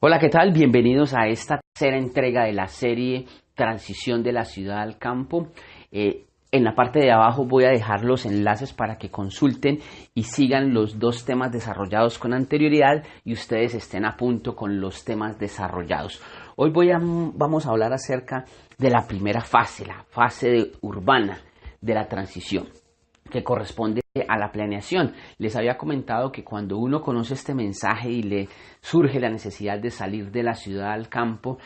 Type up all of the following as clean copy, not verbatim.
Hola, ¿qué tal? Bienvenidos a esta tercera entrega de la serie Transición de la ciudad al campo. En la parte de abajo voy a dejar los enlaces para que consulten y sigan los dos temas desarrollados con anterioridad y ustedes estén a punto con los temas desarrollados. Hoy vamos a hablar acerca de la primera fase, la fase urbana de la transición, que corresponde a la planeación. Les había comentado que cuando uno conoce este mensaje y le surge la necesidad de salir de la ciudad al campo,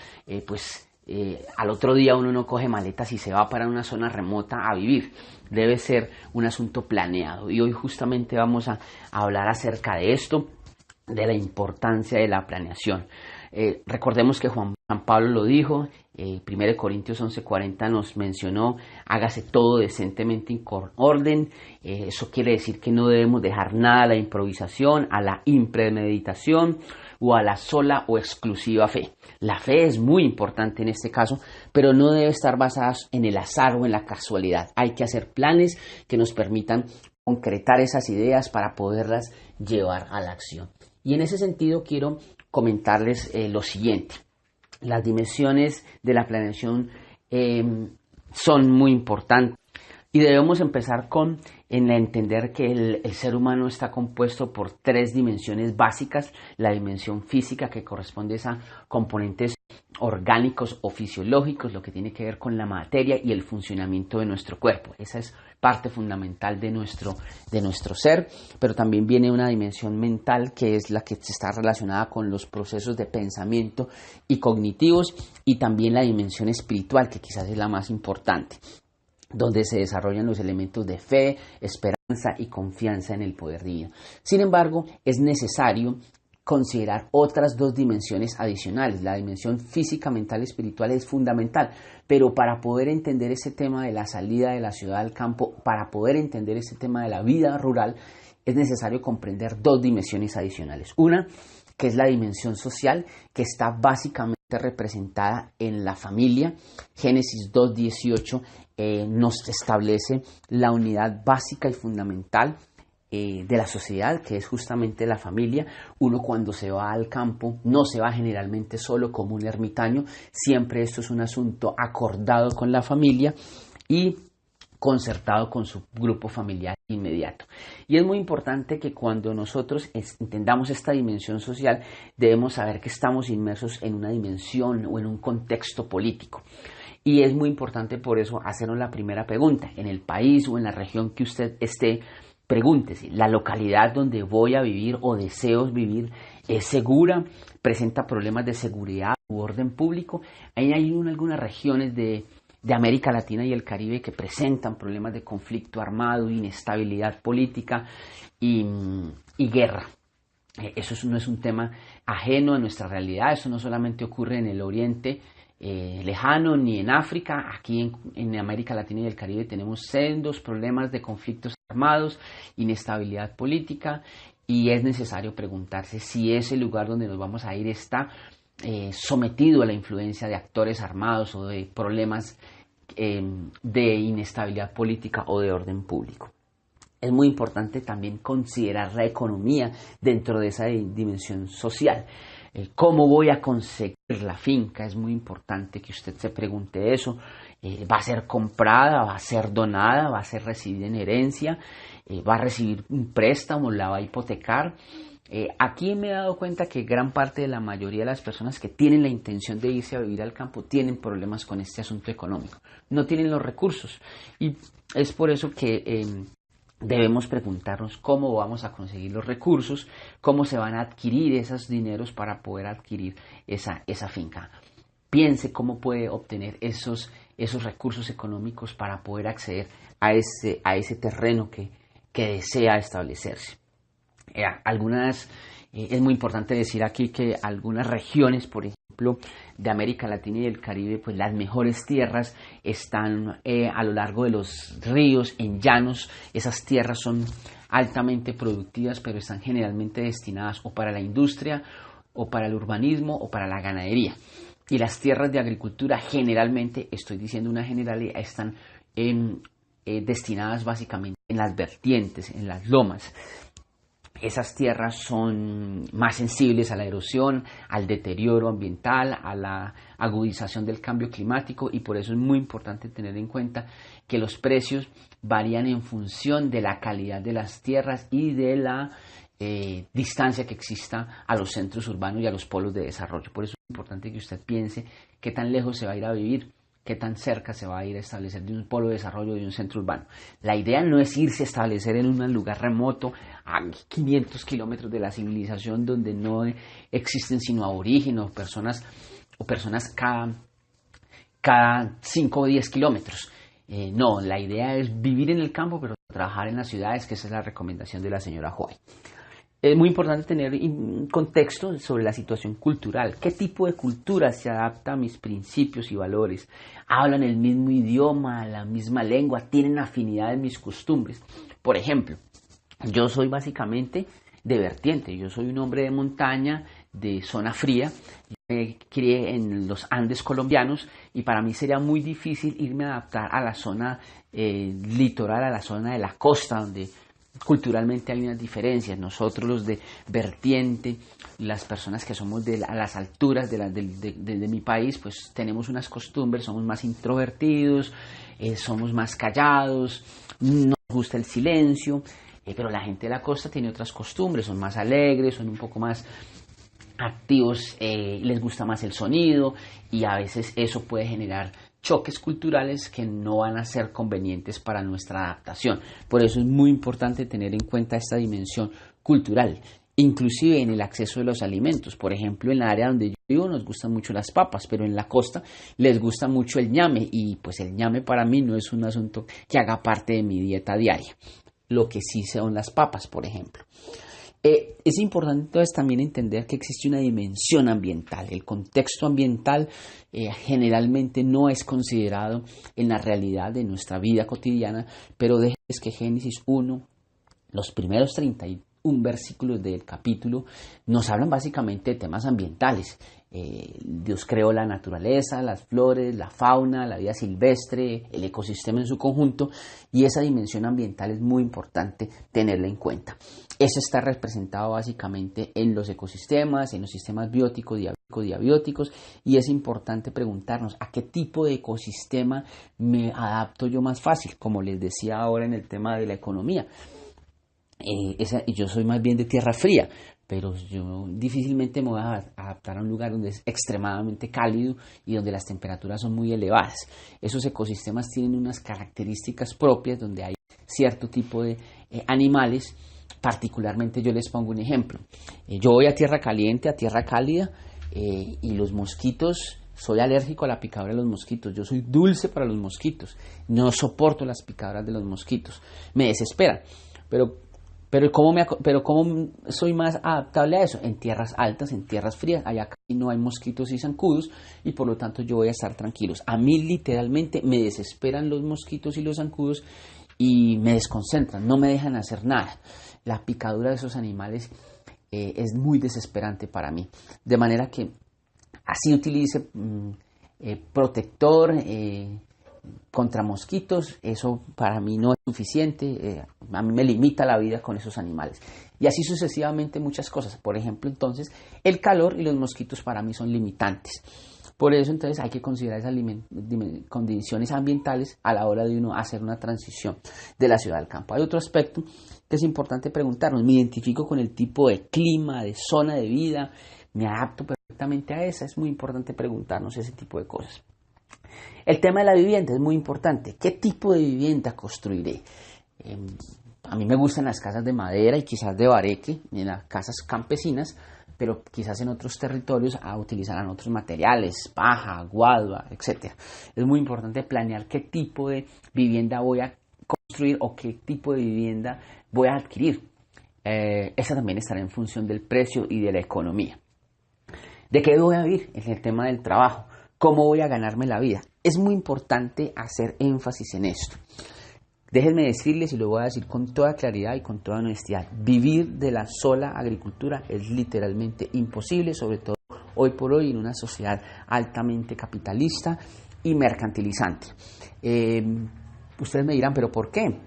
al otro día uno no coge maletas y se va para una zona remota a vivir. Debe ser un asunto planeado. Y hoy justamente vamos a hablar acerca de esto, de la importancia de la planeación. Recordemos que Juan Pablo lo dijo, 1 Corintios 11:40 nos mencionó: hágase todo decentemente y con orden. Eso quiere decir que no debemos dejar nada a la improvisación, a la impremeditación o a la sola o exclusiva fe. La fe es muy importante en este caso, pero no debe estar basada en el azar o en la casualidad. Hay que hacer planes que nos permitan concretar esas ideas para poderlas llevar a la acción. Y en ese sentido quiero comentarles lo siguiente. Las dimensiones de la planeación son muy importantes y debemos empezar en entender que el ser humano está compuesto por tres dimensiones básicas: la dimensión física, que corresponde a componentes orgánicos o fisiológicos, lo que tiene que ver con la materia y el funcionamiento de nuestro cuerpo. Esa es parte fundamental de nuestro ser, pero también viene una dimensión mental, que es la que está relacionada con los procesos de pensamiento y cognitivos, y también la dimensión espiritual, que quizás es la más importante, donde se desarrollan los elementos de fe, esperanza y confianza en el poder divino. Sin embargo, es necesario considerar otras dos dimensiones adicionales. La dimensión física, mental y espiritual es fundamental, pero para poder entender ese tema de la salida de la ciudad al campo, para poder entender ese tema de la vida rural, es necesario comprender dos dimensiones adicionales. Una, que es la dimensión social, que está básicamente representada en la familia. Génesis 2:18 nos establece la unidad básica y fundamental de la sociedad, que es justamente la familia. Uno, cuando se va al campo, no se va generalmente solo como un ermitaño. Siempre esto es un asunto acordado con la familia y concertado con su grupo familiar inmediato. Y es muy importante que cuando nosotros entendamos esta dimensión social, debemos saber que estamos inmersos en una dimensión o en un contexto político. Y es muy importante por eso hacernos la primera pregunta: en el país o en la región que usted esté, pregúntese: ¿la localidad donde voy a vivir o deseo vivir es segura? ¿Presenta problemas de seguridad u orden público? Hay algunas regiones de América Latina y el Caribe que presentan problemas de conflicto armado, inestabilidad política y guerra. Eso no es un tema ajeno a nuestra realidad. Eso no solamente ocurre en el Oriente lejano ni en África. Aquí en América Latina y el Caribe tenemos sendos problemas de conflictos armados, inestabilidad política, y es necesario preguntarse si ese lugar donde nos vamos a ir está sometido a la influencia de actores armados o de problemas de inestabilidad política o de orden público. Es muy importante también considerar la economía dentro de esa dimensión social. ¿Cómo voy a conseguir la finca? Es muy importante que usted se pregunte eso. ¿Va a ser comprada? ¿Va a ser donada? ¿Va a ser recibida en herencia? ¿Va a recibir un préstamo? ¿La va a hipotecar? Aquí me he dado cuenta que gran parte de la mayoría de las personas que tienen la intención de irse a vivir al campo tienen problemas con este asunto económico. No tienen los recursos. Y es por eso que debemos preguntarnos cómo vamos a conseguir los recursos, cómo se van a adquirir esos dineros para poder adquirir esa finca. Piense cómo puede obtener esos recursos económicos para poder acceder a ese terreno que desea establecerse. Es muy importante decir aquí que algunas regiones, por ejemplo, de América Latina y del Caribe, pues las mejores tierras están a lo largo de los ríos, en llanos. Esas tierras son altamente productivas, pero están generalmente destinadas o para la industria, o para el urbanismo, o para la ganadería. Y las tierras de agricultura generalmente, estoy diciendo una generalidad, están destinadas básicamente en las vertientes, en las lomas. Esas tierras son más sensibles a la erosión, al deterioro ambiental, a la agudización del cambio climático, y por eso es muy importante tener en cuenta que los precios varían en función de la calidad de las tierras y de la distancia que exista a los centros urbanos y a los polos de desarrollo. Por eso es importante que usted piense qué tan lejos se va a ir a vivir, qué tan cerca se va a ir a establecer de un polo de desarrollo, de un centro urbano. La idea no es irse a establecer en un lugar remoto a 500 kilómetros de la civilización, donde no existen sino aborígenes o personas cada 5 o 10 kilómetros. No, la idea es vivir en el campo, pero trabajar en las ciudades, que esa es la recomendación de la señora Hoey. Es muy importante tener un contexto sobre la situación cultural. ¿Qué tipo de cultura se adapta a mis principios y valores? ¿Hablan el mismo idioma, la misma lengua? ¿Tienen afinidad en mis costumbres? Por ejemplo, yo soy básicamente de vertiente. Yo soy un hombre de montaña, de zona fría. Yo me crié en los Andes colombianos y para mí sería muy difícil irme a adaptar a la zona litoral, a la zona de la costa, donde culturalmente hay unas diferencias. Nosotros los de vertiente, las personas que somos a las alturas de mi país, pues tenemos unas costumbres, somos más introvertidos, somos más callados, no nos gusta el silencio, pero la gente de la costa tiene otras costumbres, son más alegres, son un poco más activos, les gusta más el sonido, y a veces eso puede generar choques culturales que no van a ser convenientes para nuestra adaptación. Por eso es muy importante tener en cuenta esta dimensión cultural, inclusive en el acceso de los alimentos. Por ejemplo, en la área donde yo vivo nos gustan mucho las papas, pero en la costa les gusta mucho el ñame, y pues el ñame para mí no es un asunto que haga parte de mi dieta diaria. Lo que sí son las papas, por ejemplo. Es importante entonces también entender que existe una dimensión ambiental. El contexto ambiental generalmente no es considerado en la realidad de nuestra vida cotidiana, pero déjenme que Génesis 1, los primeros 31 versículos del capítulo, nos hablan básicamente de temas ambientales. Dios creó la naturaleza, las flores, la fauna, la vida silvestre, el ecosistema en su conjunto, y esa dimensión ambiental es muy importante tenerla en cuenta. Eso está representado básicamente en los ecosistemas, en los sistemas bióticos, diabióticos, y es importante preguntarnos a qué tipo de ecosistema me adapto yo más fácil, como les decía ahora en el tema de la economía. Yo soy más bien de tierra fría, pero yo difícilmente me voy a adaptar a un lugar donde es extremadamente cálido y donde las temperaturas son muy elevadas. Esos ecosistemas tienen unas características propias donde hay cierto tipo de animales. Particularmente yo les pongo un ejemplo. Yo voy a tierra caliente, a tierra cálida, y los mosquitos, soy alérgico a la picadura de los mosquitos. Yo soy dulce para los mosquitos. No soporto las picaduras de los mosquitos. Me desesperan. Pero ¿cómo soy más adaptable a eso? En tierras altas, en tierras frías, allá casi no hay mosquitos y zancudos, y por lo tanto yo voy a estar tranquilos. A mí literalmente me desesperan los mosquitos y los zancudos y me desconcentran, no me dejan hacer nada. La picadura de esos animales es muy desesperante para mí. De manera que así utilice protector contra mosquitos, eso para mí no es suficiente. A mí me limita la vida con esos animales. Y así sucesivamente muchas cosas. Por ejemplo, entonces, el calor y los mosquitos para mí son limitantes. Por eso entonces hay que considerar esas condiciones ambientales a la hora de uno hacer una transición de la ciudad al campo. Hay otro aspecto que es importante preguntarnos: ¿me identifico con el tipo de clima, de zona de vida? ¿Me adapto perfectamente a esa? Es muy importante preguntarnos ese tipo de cosas. El tema de la vivienda es muy importante. ¿Qué tipo de vivienda construiré? A mí me gustan las casas de madera y quizás de bareque, en las casas campesinas, pero quizás en otros territorios utilizarán otros materiales, paja, guadua, etc. Es muy importante planear qué tipo de vivienda voy a construir o qué tipo de vivienda voy a adquirir. Esa también estará en función del precio y de la economía. ¿De qué voy a vivir? Es el tema del trabajo. ¿Cómo voy a ganarme la vida? Es muy importante hacer énfasis en esto. Déjenme decirles, y lo voy a decir con toda claridad y con toda honestidad: vivir de la sola agricultura es literalmente imposible, sobre todo hoy por hoy en una sociedad altamente capitalista y mercantilizante. Ustedes me dirán, ¿pero por qué?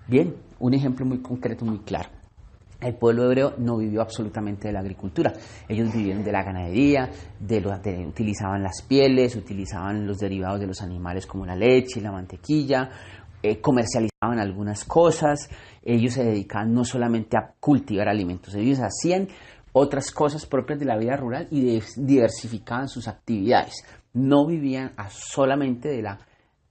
Bien, un ejemplo muy concreto, muy claro. El pueblo hebreo no vivió absolutamente de la agricultura. Ellos vivieron de la ganadería, utilizaban las pieles, utilizaban los derivados de los animales como la leche y la mantequilla, comercializaban algunas cosas. Ellos se dedicaban no solamente a cultivar alimentos, ellos hacían otras cosas propias de la vida rural y diversificaban sus actividades. No vivían solamente de la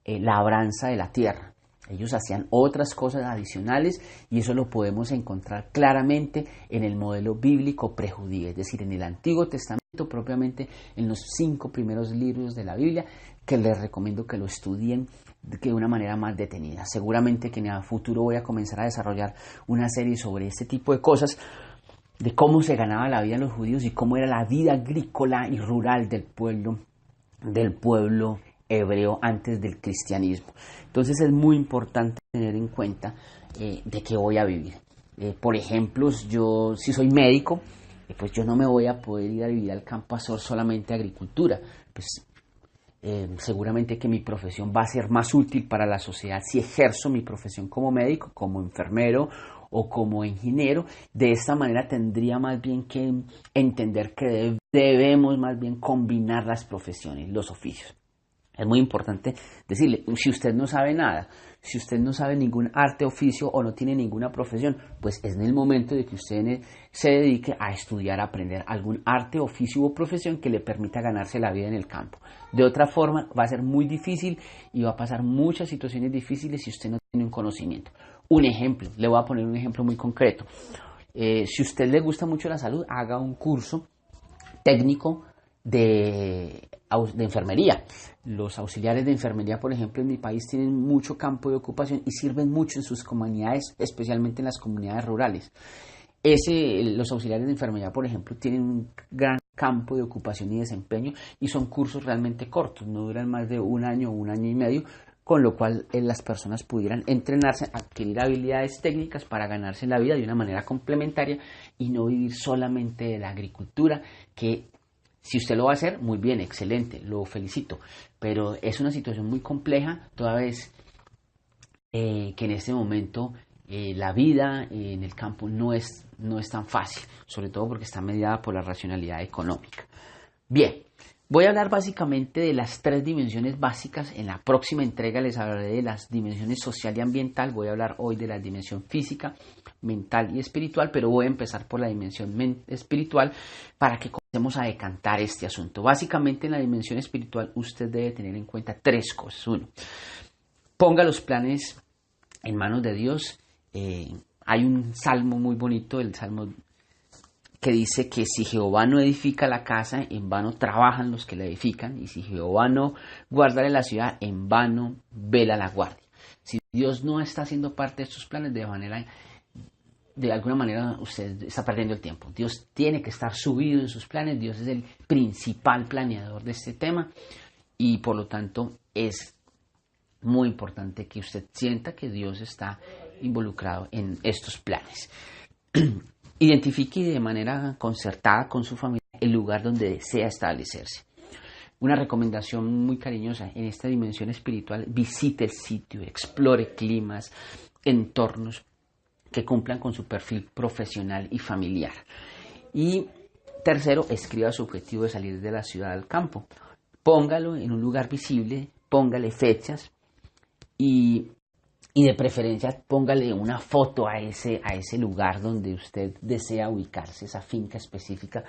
labranza de la tierra. Ellos hacían otras cosas adicionales y eso lo podemos encontrar claramente en el modelo bíblico prejudío, es decir, en el Antiguo Testamento, propiamente en los 5 primeros libros de la Biblia, que les recomiendo que lo estudien de una manera más detenida. Seguramente que en el futuro voy a comenzar a desarrollar una serie sobre este tipo de cosas, de cómo se ganaba la vida de los judíos y cómo era la vida agrícola y rural del pueblo hebreo antes del cristianismo. Entonces es muy importante tener en cuenta de qué voy a vivir. Por ejemplo, yo si soy médico, pues yo no me voy a poder ir a vivir al campo a hacer solamente agricultura. Pues seguramente que mi profesión va a ser más útil para la sociedad si ejerzo mi profesión como médico, como enfermero o como ingeniero. De esta manera tendría más bien que entender que debemos más bien combinar las profesiones, los oficios. Es muy importante decirle, si usted no sabe nada, si usted no sabe ningún arte, oficio o no tiene ninguna profesión, pues es en el momento de que usted se dedique a estudiar, a aprender algún arte, oficio o profesión que le permita ganarse la vida en el campo. De otra forma, va a ser muy difícil y va a pasar muchas situaciones difíciles si usted no tiene un conocimiento. Un ejemplo, le voy a poner un ejemplo muy concreto. Si a usted le gusta mucho la salud, haga un curso técnico de enfermería. Los auxiliares de enfermería, por ejemplo, en mi país tienen mucho campo de ocupación y sirven mucho en sus comunidades, especialmente en las comunidades rurales. Los auxiliares de enfermería, por ejemplo, tienen un gran campo de ocupación y desempeño y son cursos realmente cortos, no duran más de un año o un año y medio, con lo cual las personas pudieran entrenarse, adquirir habilidades técnicas para ganarse la vida de una manera complementaria y no vivir solamente de la agricultura, que si usted lo va a hacer, muy bien, excelente, lo felicito, pero es una situación muy compleja, toda vez que en este momento la vida en el campo no es tan fácil, sobre todo porque está mediada por la racionalidad económica. Bien, voy a hablar básicamente de las 3 dimensiones básicas. En la próxima entrega les hablaré de las dimensiones social y ambiental. Voy a hablar hoy de la dimensión física, mental y espiritual, pero voy a empezar por la dimensión espiritual para que comencemos a decantar este asunto. Básicamente en la dimensión espiritual usted debe tener en cuenta 3 cosas. 1, ponga los planes en manos de Dios. Hay un salmo muy bonito, el salmo que dice que si Jehová no edifica la casa, en vano trabajan los que la edifican, y si Jehová no guardare la ciudad, en vano vela la guardia. Si Dios no está haciendo parte de estos planes, de alguna manera usted está perdiendo el tiempo. Dios tiene que estar subido en sus planes, Dios es el principal planeador de este tema, y por lo tanto es muy importante que usted sienta que Dios está involucrado en estos planes. Identifique de manera concertada con su familia el lugar donde desea establecerse. Una recomendación muy cariñosa en esta dimensión espiritual: visite el sitio, explore climas, entornos que cumplan con su perfil profesional y familiar. Y tercero, escriba su objetivo de salir de la ciudad al campo. Póngalo en un lugar visible, póngale fechas y de preferencia póngale una foto a ese lugar donde usted desea ubicarse, esa finca específica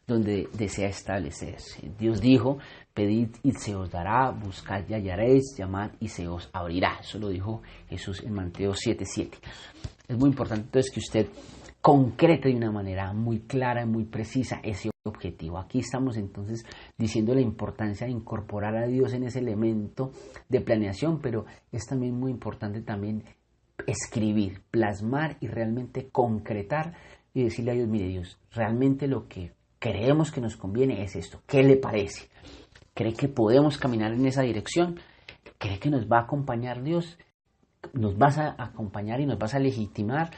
donde desea establecerse. Dios dijo: pedid y se os dará, buscad y hallaréis, llamad y se os abrirá. Eso lo dijo Jesús en Mateo 7:7. Es muy importante entonces que usted concrete de una manera muy clara y muy precisa ese objetivo. Aquí estamos entonces diciendo la importancia de incorporar a Dios en ese elemento de planeación, pero es también muy importante también escribir, plasmar y realmente concretar y decirle a Dios: mire Dios, realmente lo que creemos que nos conviene es esto. ¿Qué le parece? ¿Cree que podemos caminar en esa dirección? ¿Cree que nos va a acompañar Dios? ¿Nos vas a acompañar y nos vas a legitimar?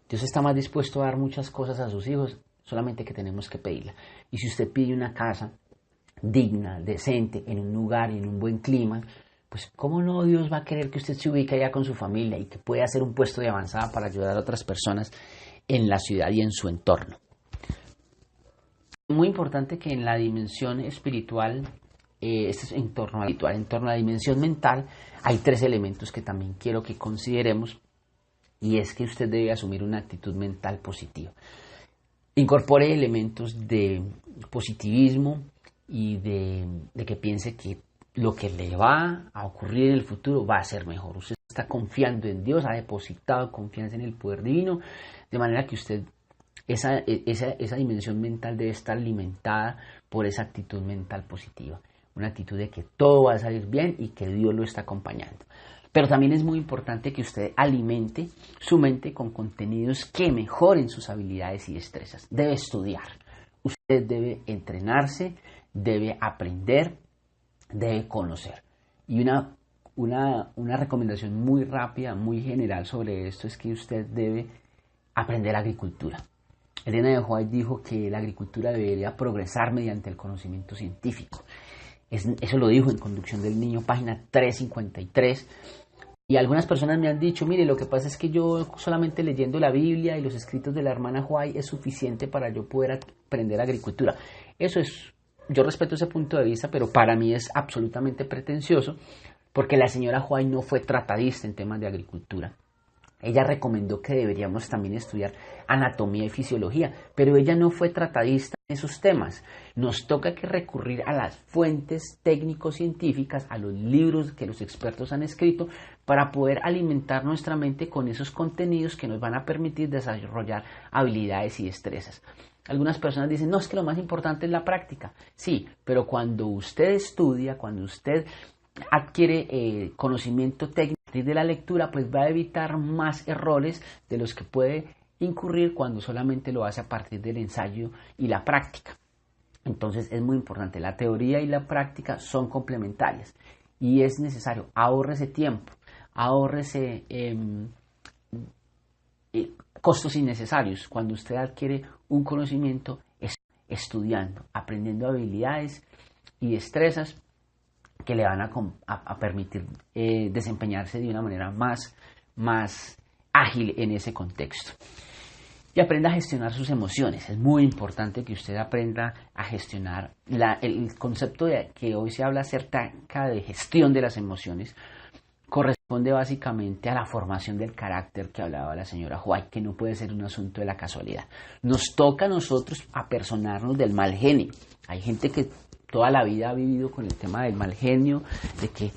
Dios está más dispuesto a dar muchas cosas a sus hijos, solamente que tenemos que pedirla. Y si usted pide una casa digna, decente, en un lugar y en un buen clima, pues ¿cómo no Dios va a querer que usted se ubique allá con su familia y que pueda hacer un puesto de avanzada para ayudar a otras personas en la ciudad y en su entorno. Muy importante que en la dimensión espiritual, este es en torno a la dimensión mental, hay 3 elementos que también quiero que consideremos, y es que usted debe asumir una actitud mental positiva. Incorpore elementos de positivismo y de que piense que lo que le va a ocurrir en el futuro va a ser mejor. Usted está confiando en Dios, ha depositado confianza en el poder divino, de manera que usted, esa dimensión mental debe estar alimentada por esa actitud mental positiva. Una actitud de que todo va a salir bien y que Dios lo está acompañando. Pero también es muy importante que usted alimente su mente con contenidos que mejoren sus habilidades y destrezas. Debe estudiar, usted debe entrenarse, debe aprender, debe conocer. Y una recomendación muy rápida, muy general sobre esto es que usted debe aprender agricultura. Elena de White dijo que la agricultura debería progresar mediante el conocimiento científico. Eso lo dijo en Conducción del Niño, página 353. Y algunas personas me han dicho, mire, lo que pasa es que yo solamente leyendo la Biblia y los escritos de la hermana White es suficiente para yo poder aprender agricultura. Yo respeto ese punto de vista, pero para mí es absolutamente pretencioso, porque la señora White no fue tratadista en temas de agricultura. Ella recomendó que deberíamos también estudiar anatomía y fisiología, pero ella no fue tratadista en esos temas. Nos toca que recurrir a las fuentes técnico-científicas, a los libros que los expertos han escrito, para poder alimentar nuestra mente con esos contenidos que nos van a permitir desarrollar habilidades y destrezas. Algunas personas dicen, no, es que lo más importante es la práctica. Sí, pero cuando usted estudia, cuando usted adquiere conocimiento técnico de la lectura, pues va a evitar más errores de los que puede incurrir cuando solamente lo hace a partir del ensayo y la práctica. Entonces es muy importante, la teoría y la práctica son complementarias y es necesario, ahórrese tiempo, ahórrese costos innecesarios cuando usted adquiere un conocimiento estudiando, aprendiendo habilidades y destrezas que le van a permitir desempeñarse de una manera más ágil en ese contexto. Y aprenda a gestionar sus emociones. Es muy importante que usted aprenda a gestionar el concepto de que hoy se habla acerca de gestión de las emociones. Corresponde básicamente a la formación del carácter que hablaba la señora White, que no puede ser un asunto de la casualidad. Nos toca a nosotros apersonarnos del mal genio. Hay gente que toda la vida ha vivido con el tema del mal genio, de que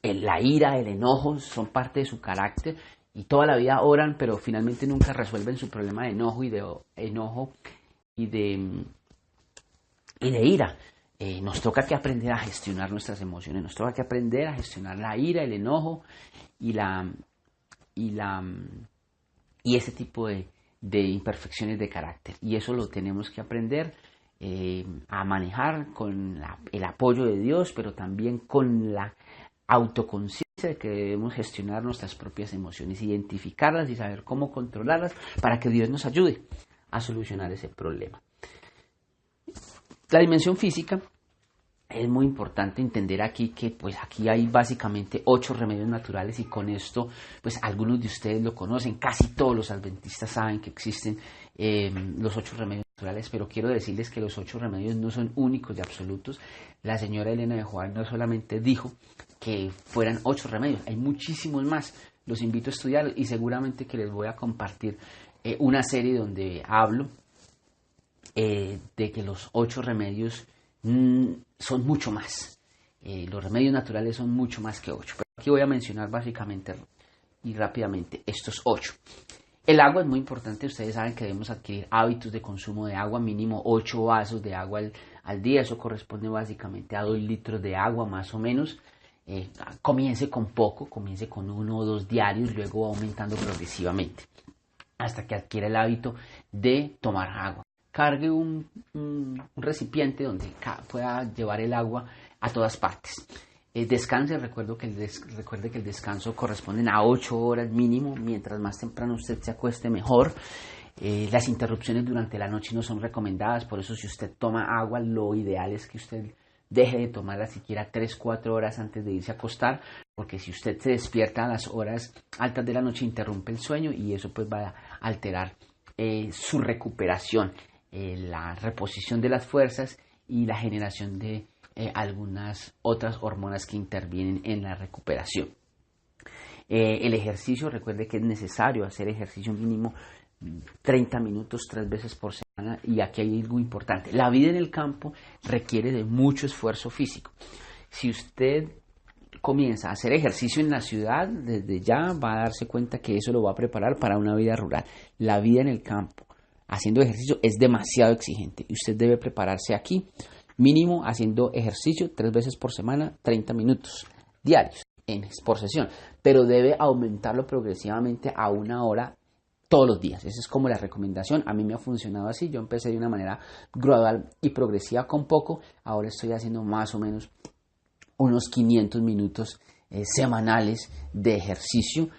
la ira, el enojo son parte de su carácter y toda la vida oran, pero finalmente nunca resuelven su problema de enojo y de ira. Nos toca que aprender a gestionar nuestras emociones, nos toca que aprender a gestionar la ira, el enojo y ese tipo de imperfecciones de carácter. Y eso lo tenemos que aprender a manejar con el apoyo de Dios, pero también con la autoconciencia de que debemos gestionar nuestras propias emociones, identificarlas y saber cómo controlarlas para que Dios nos ayude a solucionar ese problema. La dimensión física, es muy importante entender aquí que pues aquí hay básicamente 8 remedios naturales y con esto pues algunos de ustedes lo conocen, casi todos los adventistas saben que existen los 8 remedios naturales, pero quiero decirles que los 8 remedios no son únicos y absolutos. La señora Elena de White no solamente dijo que fueran 8 remedios, hay muchísimos más. Los invito a estudiar y seguramente que les voy a compartir una serie donde hablo de que los 8 remedios son mucho más. Los remedios naturales son mucho más que 8. Pero aquí voy a mencionar básicamente y rápidamente estos 8. El agua es muy importante. Ustedes saben que debemos adquirir hábitos de consumo de agua, mínimo 8 vasos de agua al día. Eso corresponde básicamente a 2 litros de agua más o menos. Comience con poco, comience con 1 o 2 diarios, luego aumentando progresivamente hasta que adquiera el hábito de tomar agua. Cargue un recipiente donde pueda llevar el agua a todas partes. Descanse, recuerde que el descanso corresponde a 8 horas mínimo. Mientras más temprano usted se acueste, mejor. Las interrupciones durante la noche no son recomendadas, por eso si usted toma agua, lo ideal es que usted deje de tomarla siquiera 3-4 horas antes de irse a acostar, porque si usted se despierta a las horas altas de la noche interrumpe el sueño y eso pues va alterar su recuperación, la reposición de las fuerzas y la generación de algunas otras hormonas que intervienen en la recuperación. El ejercicio, recuerde que es necesario hacer ejercicio mínimo 30 minutos 3 veces por semana, y aquí hay algo importante: la vida en el campo requiere de mucho esfuerzo físico. Si usted comienza a hacer ejercicio en la ciudad, desde ya va a darse cuenta que eso lo va a preparar para una vida rural. La vida en el campo haciendo ejercicio es demasiado exigente y usted debe prepararse aquí mínimo haciendo ejercicio 3 veces por semana, 30 minutos diarios por sesión, pero debe aumentarlo progresivamente a 1 hora todos los días. Esa es como la recomendación. A mí me ha funcionado así. Yo empecé de una manera gradual y progresiva con poco. Ahora estoy haciendo más o menos unos 500 minutos semanales de ejercicio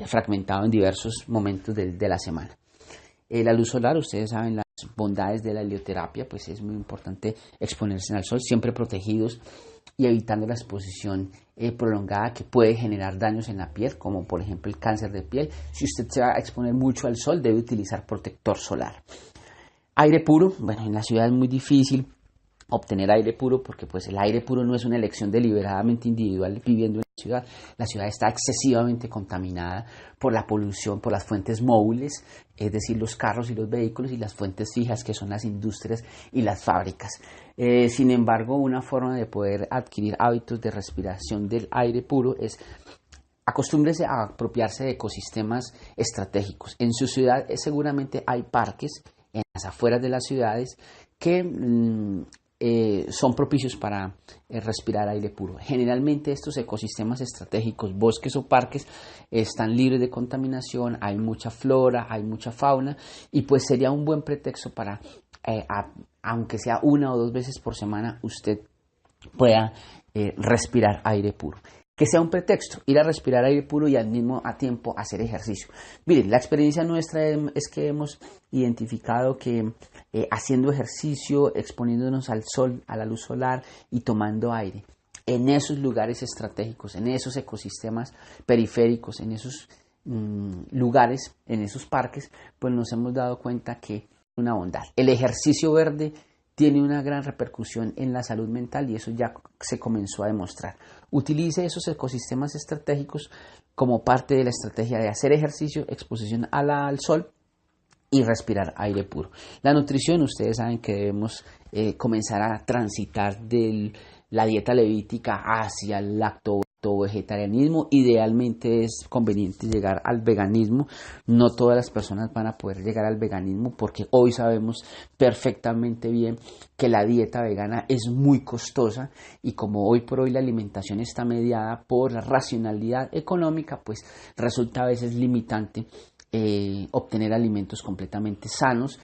fragmentado en diversos momentos de la semana. La luz solar, ustedes saben las bondades de la helioterapia, pues es muy importante exponerse al sol, siempre protegidos y evitando la exposición prolongada que puede generar daños en la piel, como por ejemplo el cáncer de piel. Si usted se va a exponer mucho al sol, debe utilizar protector solar. Aire puro, bueno, en la ciudad es muy difícil obtener aire puro porque pues el aire puro no es una elección deliberadamente individual viviendo en la ciudad. La ciudad está excesivamente contaminada por la polución, por las fuentes móviles, es decir, los carros y los vehículos, y las fuentes fijas, que son las industrias y las fábricas. Sin embargo, una forma de poder adquirir hábitos de respiración del aire puro es: acostúmbrese a apropiarse de ecosistemas estratégicos. En su ciudad seguramente hay parques en las afueras de las ciudades que son propicios para respirar aire puro. Generalmente estos ecosistemas estratégicos, bosques o parques, están libres de contaminación, hay mucha flora, hay mucha fauna, y pues sería un buen pretexto para, aunque sea 1 o 2 veces por semana, usted pueda respirar aire puro. Que sea un pretexto, ir a respirar aire puro y al mismo tiempo hacer ejercicio. Miren, la experiencia nuestra es que hemos identificado que haciendo ejercicio, exponiéndonos al sol, a la luz solar y tomando aire, en esos lugares estratégicos, en esos ecosistemas periféricos, en esos lugares, en esos parques, pues nos hemos dado cuenta que es una bondad. El ejercicio verde tiene una gran repercusión en la salud mental y eso ya se comenzó a demostrar. Utilice esos ecosistemas estratégicos como parte de la estrategia de hacer ejercicio, exposición al sol y respirar aire puro. La nutrición, ustedes saben que debemos comenzar a transitar de la dieta levítica hacia el lacto-vegetarianismo. Idealmente es conveniente llegar al veganismo. No todas las personas van a poder llegar al veganismo porque hoy sabemos perfectamente bien que la dieta vegana es muy costosa, y como hoy por hoy la alimentación está mediada por la racionalidad económica, pues resulta a veces limitante obtener alimentos completamente sanos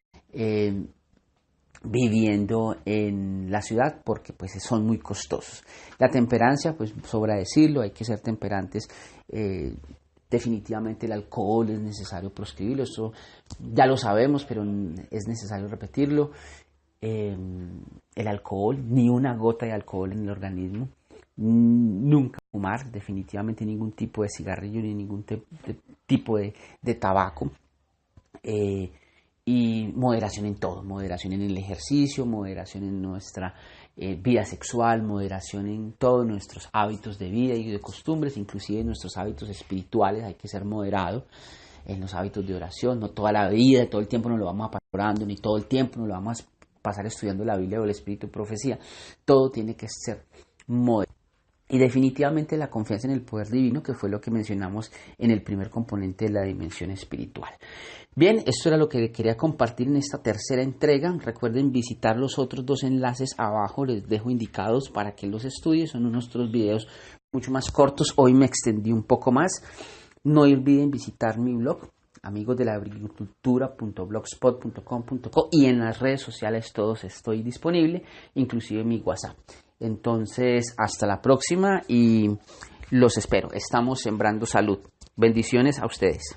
viviendo en la ciudad, porque pues son muy costosos. La temperancia, pues sobra decirlo, hay que ser temperantes. Definitivamente el alcohol es necesario proscribirlo, eso ya lo sabemos, pero es necesario repetirlo. El alcohol, ni una gota de alcohol en el organismo. Nunca fumar, definitivamente ningún tipo de cigarrillo ni ningún tipo de tabaco. Y moderación en todo, moderación en el ejercicio, moderación en nuestra vida sexual, moderación en todos nuestros hábitos de vida y de costumbres, inclusive en nuestros hábitos espirituales. Hay que ser moderado en los hábitos de oración. No toda la vida, todo el tiempo nos lo vamos a pasar orando, ni todo el tiempo nos lo vamos a pasar estudiando la Biblia o el Espíritu y Profecía. Todo tiene que ser moderado. Y definitivamente la confianza en el poder divino, que fue lo que mencionamos en el primer componente de la dimensión espiritual. Bien, esto era lo que quería compartir en esta tercera entrega. Recuerden visitar los otros 2 enlaces abajo, les dejo indicados para que los estudien. Son unos otros videos mucho más cortos. Hoy me extendí un poco más. No olviden visitar mi blog, amigosdelagricultura.blogspot.com.co, y en las redes sociales todos estoy disponible, inclusive mi WhatsApp. Entonces, hasta la próxima y los espero. Estamos sembrando salud. Bendiciones a ustedes.